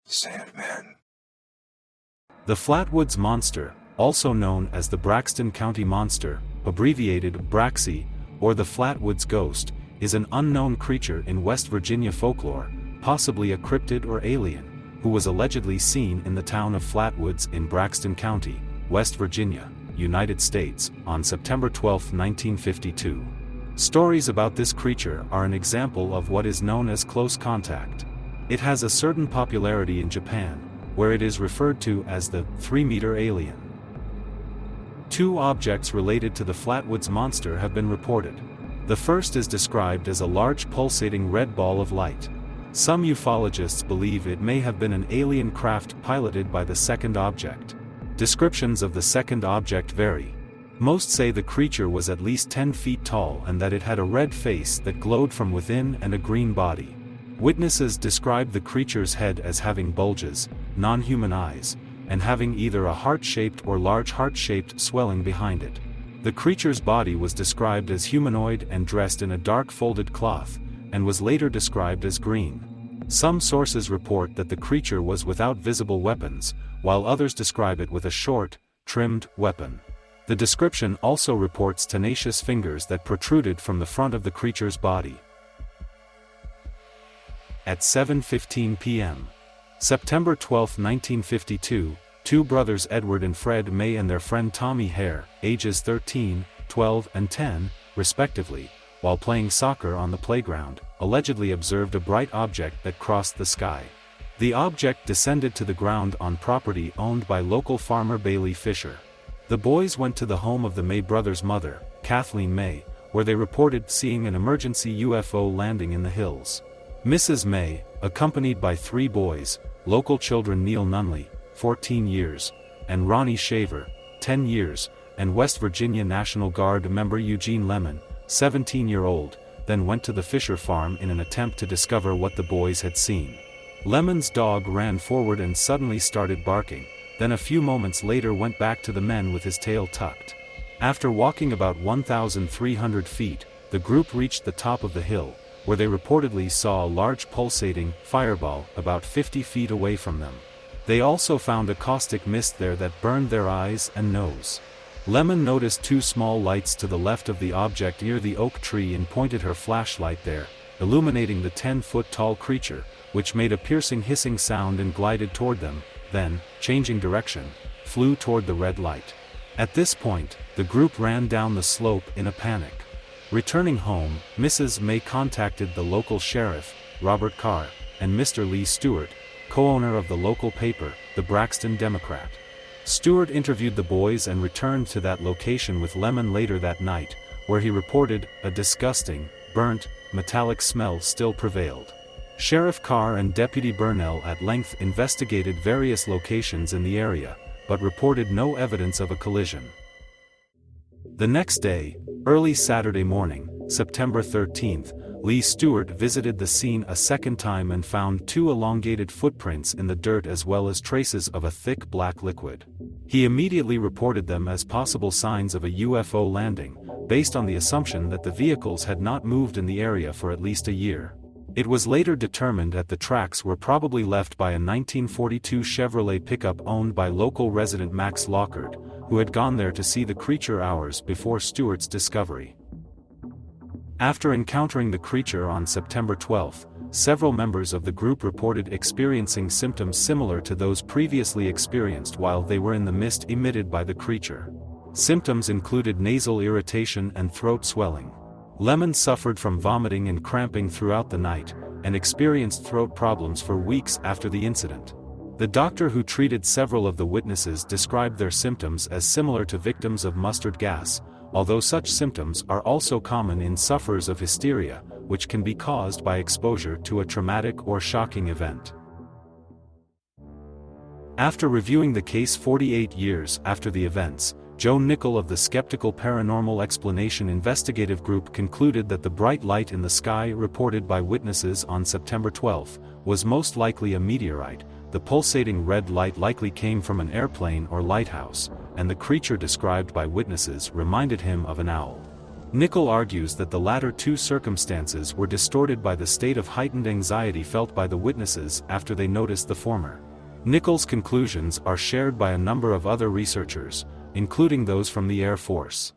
Sandman. The Flatwoods Monster, also known as the Braxton County Monster, abbreviated Braxxie, or the Flatwoods Ghost, is an unknown creature in West Virginia folklore, possibly a cryptid or alien, who was allegedly seen in the town of Flatwoods in Braxton County, West Virginia, United States, on September 12, 1952. Stories about this creature are an example of what is known as close contact. It has a certain popularity in Japan, where it is referred to as the 3-meter alien. Two objects related to the Flatwoods Monster have been reported. The first is described as a large pulsating red ball of light. Some ufologists believe it may have been an alien craft piloted by the second object. Descriptions of the second object vary. Most say the creature was at least 10 feet tall and that it had a red face that glowed from within and a green body. Witnesses described the creature's head as having bulges, non-human eyes, and having either a heart-shaped or large heart-shaped swelling behind it. The creature's body was described as humanoid and dressed in a dark folded cloth, and was later described as green. Some sources report that the creature was without visible weapons, while others describe it with a short, trimmed weapon. The description also reports tenacious fingers that protruded from the front of the creature's body. At 7:15 p.m. September 12, 1952, two brothers Edward and Fred May and their friend Tommy Hare, ages 13, 12 and 10, respectively, while playing soccer on the playground, allegedly observed a bright object that crossed the sky. The object descended to the ground on property owned by local farmer Bailey Fisher. The boys went to the home of the May brothers' mother, Kathleen May, where they reported seeing an emergency UFO landing in the hills. Mrs. May, accompanied by three boys, local children Neil Nunley, 14 years, and Ronnie Shaver, 10 years, and West Virginia National Guard member Eugene Lemon, 17-year-old, then went to the Fisher farm in an attempt to discover what the boys had seen. Lemon's dog ran forward and suddenly started barking, then a few moments later went back to the men with his tail tucked. After walking about 1,300 feet, the group reached the top of the hill, where they reportedly saw a large pulsating fireball about 50 feet away from them. They also found a caustic mist there that burned their eyes and nose. Lemon noticed two small lights to the left of the object near the oak tree and pointed her flashlight there, illuminating the 10-foot-tall creature, which made a piercing hissing sound and glided toward them, then, changing direction, flew toward the red light. At this point, the group ran down the slope in a panic. Returning home, Mrs. May contacted the local sheriff, Robert Carr, and Mr. Lee Stewart, co-owner of the local paper, the Braxton Democrat. Stewart interviewed the boys and returned to that location with Lemon later that night, where he reported a disgusting, burnt, metallic smell still prevailed. Sheriff Carr and Deputy Burnell at length investigated various locations in the area, but reported no evidence of a collision. The next day, early Saturday morning, September 13th, Lee Stewart visited the scene a second time and found two elongated footprints in the dirt as well as traces of a thick black liquid. He immediately reported them as possible signs of a UFO landing, based on the assumption that the vehicles had not moved in the area for at least a year. It was later determined that the tracks were probably left by a 1942 Chevrolet pickup owned by local resident Max Lockard, who had gone there to see the creature hours before Stewart's discovery. After encountering the creature on September 12, several members of the group reported experiencing symptoms similar to those previously experienced while they were in the mist emitted by the creature. Symptoms included nasal irritation and throat swelling. Lemon suffered from vomiting and cramping throughout the night, and experienced throat problems for weeks after the incident. The doctor who treated several of the witnesses described their symptoms as similar to victims of mustard gas, although such symptoms are also common in sufferers of hysteria, which can be caused by exposure to a traumatic or shocking event. After reviewing the case 48 years after the events, Joe Nickel of the Skeptical Paranormal Explanation Investigative Group concluded that the bright light in the sky reported by witnesses on September 12 was most likely a meteorite. The pulsating red light likely came from an airplane or lighthouse, and the creature described by witnesses reminded him of an owl. Nickel argues that the latter two circumstances were distorted by the state of heightened anxiety felt by the witnesses after they noticed the former. Nickel's conclusions are shared by a number of other researchers, including those from the Air Force.